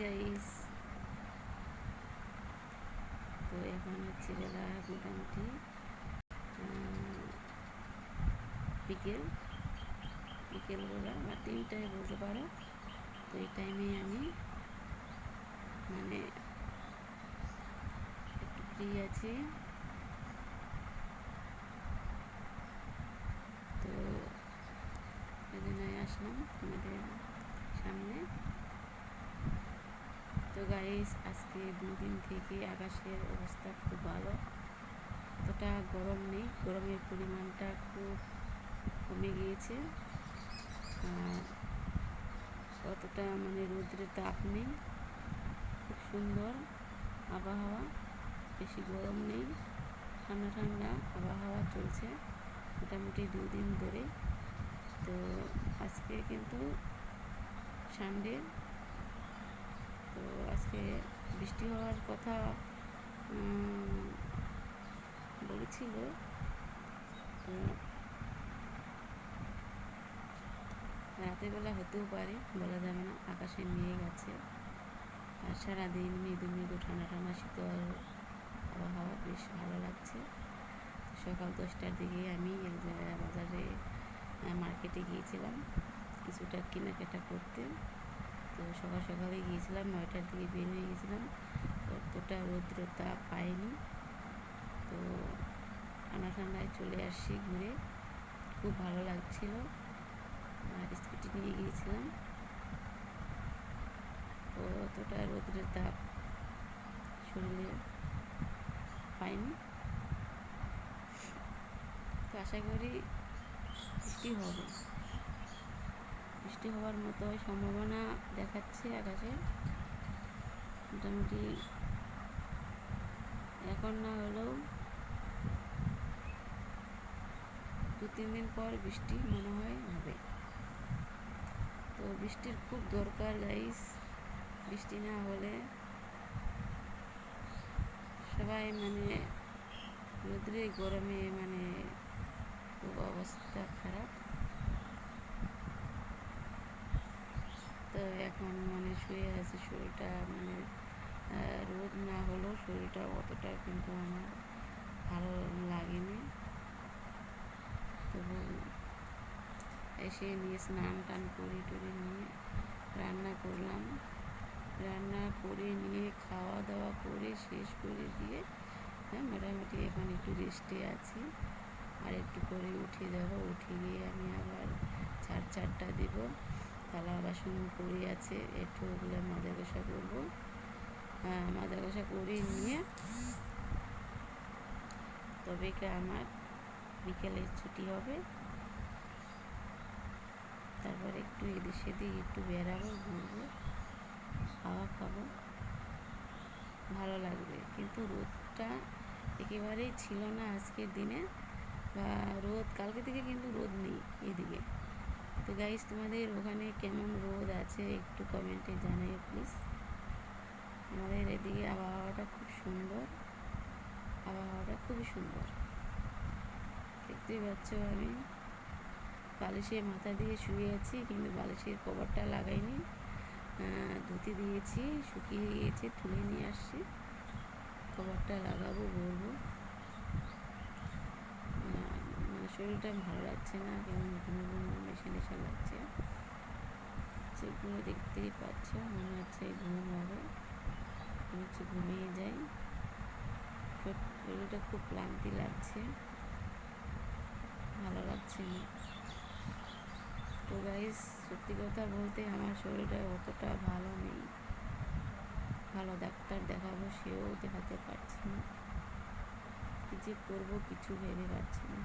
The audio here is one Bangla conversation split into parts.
গাইস, তো এখন হচ্ছে বেলা মোটামুটি বিকেলবেলা বা 3টায় বলতে পারো। তো এই টাইমে আমি মানে একটু ফ্রি আছি। তো এই জন্যই আসলাম তোমাদের সামনে। তো গাইস, আজকে 2 দিন থেকে আকাশের অবস্থা খুব ভালো, অতটা গরম নেই, গরমের পরিমাণটা খুব কমে গিয়েছে। আর অতটা রৌদ্রের তাপ নেই, খুব সুন্দর আবহাওয়া, বেশি গরম নেই, ঠান্ডা ঠান্ডা আবহাওয়া চলছে মোটামুটি 2 দিন ধরে। তো আজকে কিন্তু সানডে, তো আজকে বৃষ্টি হওয়ার কথা বলেছিল। তো রাতের বেলা হতেও পারে, বলা যাবে না, আকাশে মেঘ আছে। আর সারাদিন মৃদু মৃদু ঠান্ডা ঠান্ডা শীতল আবহাওয়া, বেশ ভালো লাগছে। সকাল 10টার দিকে আমি এক জায়গায় বাজারে মার্কেটে গিয়েছিলাম কিছুটা কেনাকাটা করতে। তো সকাল সকালে গিয়েছিলাম, 9টার দিকে বের হয়ে গেছিলাম, অতটা রৌদ্র তাপ পাইনি। তো ঠান্ডা ঠান্ডায় চলে আসছি ঘুরে, খুব ভালো লাগছিল। আর স্কুটি নিয়ে গিয়েছিলাম, তো অতটা রৌদ্রের তাপ শরীরে পাইনি। তো আশা করি বৃষ্টি হওয়ার মতো সম্ভাবনা দেখাচ্ছে আকাশে। মোটামুটি এখন না হলেও 2-3 দিন পর বৃষ্টি মনে হয় হবে। তো বৃষ্টির খুব দরকার গাইস। বৃষ্টি না হলে সবাই রোদ্রে গরমে খুব অবস্থা খারাপ। তো এখন শুয়ে আছি, শরীরটা রোদ না হলেও শরীরটা অতটা কিন্তু আমার ভালো লাগেনি। তবু এসে নিয়ে স্নান টান করে টুরে নিয়ে রান্না করলাম, রান্না করে নিয়ে খাওয়া দাওয়া করে শেষ করে দিয়ে মোটামুটি এখন একটু রেস্টে আছি। আর একটু করে উঠে যাব, উঠে গিয়ে আমি আবার ঝাড় ঝাড়টা দেবো, থালা বাসন পড়ে আছে, একটু ওগুলো মাজা ঘষা করবো। মাজা ঘষা করে নিয়ে তবে আমার বিকেলে ছুটি হবে। তারপর একটু এদিক সেদিক একটু বেড়াবো, ঘুরবো, হাওয়া খাবো, ভালো লাগবে। কিন্তু রোদটা একেবারেই ছিল না আজকের দিনে, বা রোদ কালকে থেকে কিন্তু রোদ নেই এদিকে। তো গাইস, তোমাদের ওখানে কেমন রোদ আছে একটু কমেন্টে জানাই প্লিজ। আমাদের এদিকে আবহাওয়াটা খুব সুন্দর, আবহাওয়াটা খুবই সুন্দর। দেখতেই পাচ্ছ আমি বালিশে মাথা দিয়ে শুয়ে আছি, কিন্তু বালিশের কভারটা লাগাইনি, ধুতি দিয়েছি, শুকিয়ে গিয়েছে, তুলে নিয়ে আসছি, কভারটা লাগাবো, বলবো। শরীরটা ভালো লাগছে না, কেমন ঘুমো ঘুমো নেশা নেশা লাগছে। চোখগুলো দেখতেই পাচ্ছ, মনে হচ্ছে ঘুম হবে, মনে হচ্ছে ঘুমিয়ে যাই। শরীরটা খুব ক্লান্তি লাগছে, ভালো লাগছে না। তো গাইস, সত্যি কথা বলতে আমার শরীরটা অতটা ভালো নেই, ভালো ডাক্তার দেখাবো সেও দেখাতে পারছি না, কী যে করবো কিছু ভেবে পাচ্ছি না।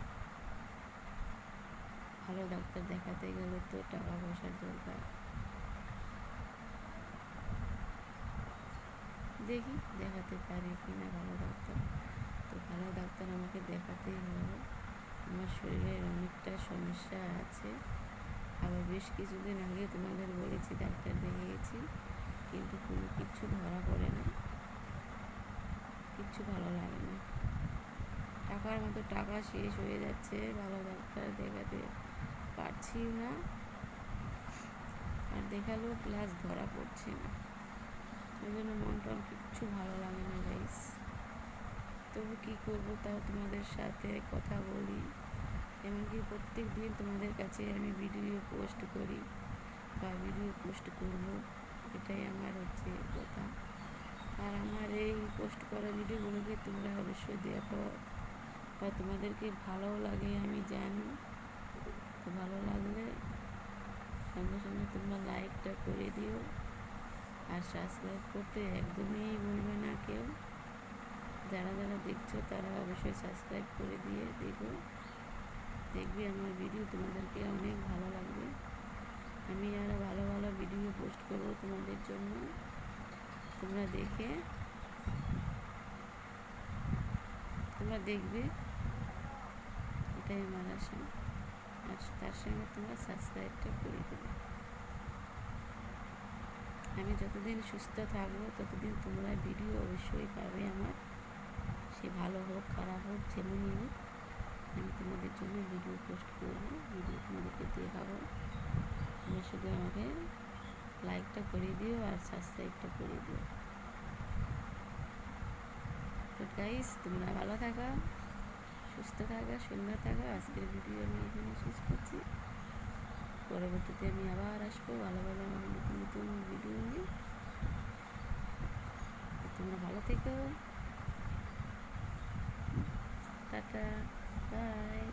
ভালো ডাক্তার দেখাতে গেলে তো টাকা পয়সার দরকার। দেখি দেখাতে পারি কি না ভালো ডাক্তার। তো ভালো ডাক্তার আমাকে দেখাতেই হবে, আমার শরীরের অনেকটা সমস্যা আছে। আবার বেশ কিছুদিন আগে তোমাদের বলেছি ডাক্তার দেখিয়েছি, কিন্তু কোনো কিছু ধরা পড়ে না, কিচ্ছু ভালো লাগে না। টাকার মতো টাকা শেষ হয়ে যাচ্ছে, ভালো ডাক্তার দেখাতে পারছিও না, আর দেখালেও প্লাস ধরা পড়ছে না। ওই জন্য মন টন কিচ্ছু ভালো লাগে না গাইস। তবু কী করবো, তাও তোমাদের সাথে কথা বলি। এমনকি প্রত্যেক দিন তোমাদের কাছে আমি ভিডিও পোস্ট করি বা ভিডিও পোস্ট করব, এটাই আমার হচ্ছে কথা। আর আমার এই পোস্ট করা ভিডিওগুলোকে তোমরা অবশ্যই দেখো বা তোমাদেরকে ভালোও লাগে আমি জানি। তো ভালো লাগলে সঙ্গে সঙ্গে তোমরা লাইকটা করে দিও, আর সাবস্ক্রাইব করতে একদমই ভুলবে না কেউ। যারা যারা দেখছো তারা অবশ্যই সাবস্ক্রাইব করে দিয়ে দেখো, দেখবে আমার ভিডিও তোমাদেরকে অনেক ভালো লাগবে। আমি আরও ভালো ভালো ভিডিও পোস্ট করবো তোমাদের জন্য, তোমরা দেখে তোমরা দেখবে, এটাই আমার আশা। আর তার সঙ্গে তোমরা সাবস্ক্রাইবটা করে দেবে। আমি যতদিন সুস্থ থাকবো ততদিন তোমরা ভিডিও অবশ্যই পাবে আমার, সে ভালো হোক খারাপ হোক যেমনই হোক, আমি তোমাদের জন্য ভিডিও পোস্ট করবো, ভিডিও তোমাদেরকে দেখাবো। তোমরা শুধু আমাকে লাইকটা করে দিও আর সাবস্ক্রাইবটা করে দিও। তো গাইস, তোমরা ভালো থাকো, সুস্থ থাকো, সুন্দর থাকো। আজকের ভিডিও আমি এখানে শেষ করছি। পরবর্তীতে আমি আবার আসবো ভালো ভালো নতুন নতুন ভিডিও নিয়ে। তোমরা ভালো থেকো, টাটা, বাই।